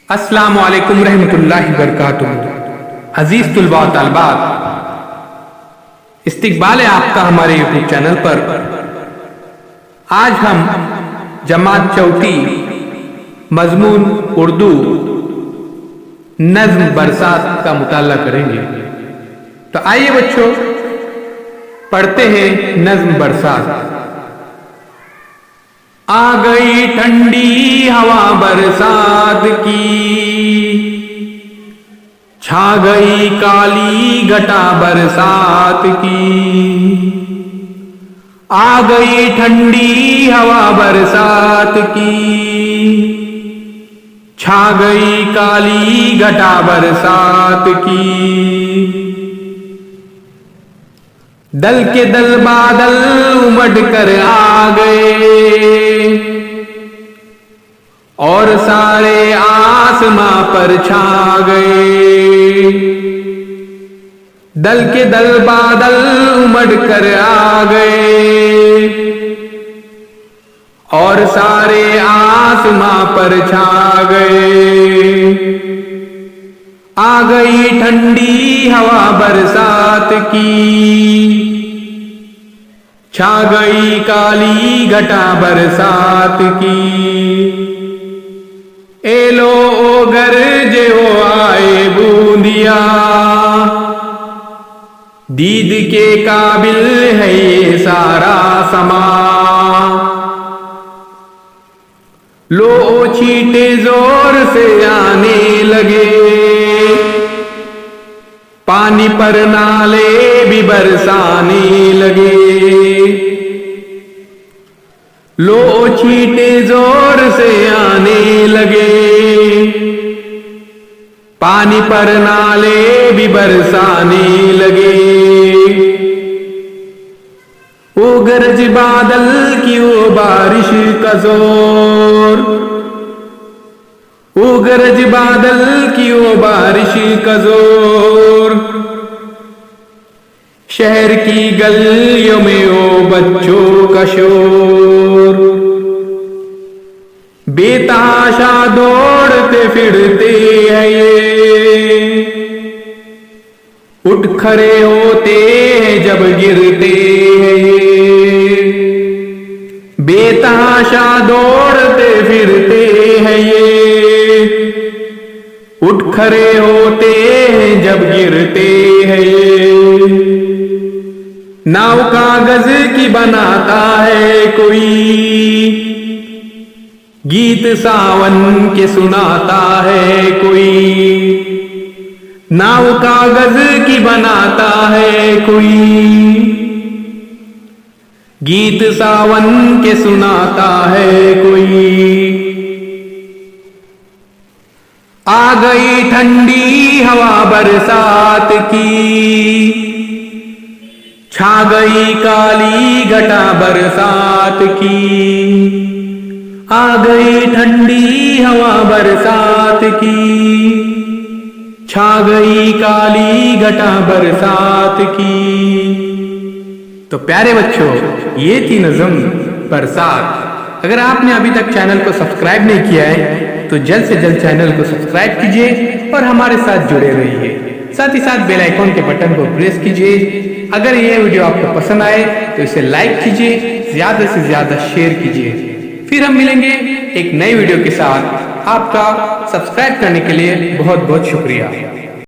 अस्सलामु अलैकुम रहमतुल्लाहि बरकातुहू। अजीज तुलबा व तालिबात, इस्तिकबाल है आपका हमारे यूट्यूब चैनल पर। आज हम जमात चौथी मजमून उर्दू नज्म बरसात का मुताला करेंगे। तो आइए बच्चों, पढ़ते हैं नज्म बरसात। आ गई ठंडी हवा बरसात की, छा गई काली घटा बरसात की। आ गई ठंडी हवा बरसात की, छा गई काली घटा बरसात की। दल के दल बादल उमड़ कर आ गए, और सारे आसमां पर छा गए। दल के दल बादल उमड़ कर आ गए, और सारे आसमां पर छा गए। आ गई ठंडी हवा बरसात की, छा गई काली घटा बरसात की। एलो ओ गरजे हो आए बूंदिया, दीद के काबिल है ये सारा समा। लो छींटे जोर से आने लगे, पानी पर नाले भी बरसाने लगे। लो छींटे जोर से आने लगे, पानी पर नाले भी बरसाने लगे। ओ गरज बादल की ओ बारिश का जोर, ओ गरज बादल की ओ बारिश का जोर। शहर की गलियों में ओ बच्चों का शोर। बेतहाशा दौड़ते फिरते हैं ये, उठ खड़े होते हैं जब गिरते हैं ये। बेतहाशा दौड़ते फिरते हैं ये, उठ खड़े होते हैं जब गिरते हैं ये। नाव कागज की बनाता है कोई, गीत सावन के सुनाता है कोई। नाव कागज की बनाता है कोई, गीत सावन के सुनाता है कोई। आ गई ठंडी हवा बरसात की, छा गई काली घटा बरसात की। आ गई ठंडी हवा बरसात की, छा गई काली घटा बरसात की। तो प्यारे बच्चों, ये थी नज़्म बरसात। अगर आपने अभी तक चैनल को सब्सक्राइब नहीं किया है तो जल्द से जल्द चैनल को सब्सक्राइब कीजिए और हमारे साथ जुड़े रहिए। साथ ही साथ बेल आइकॉन के बटन को प्रेस कीजिए। अगर ये वीडियो आपको पसंद आए तो इसे लाइक कीजिए, ज्यादा से ज्यादा शेयर कीजिए। फिर हम मिलेंगे एक नई वीडियो के साथ। आपका सब्सक्राइब करने के लिए बहुत बहुत शुक्रिया।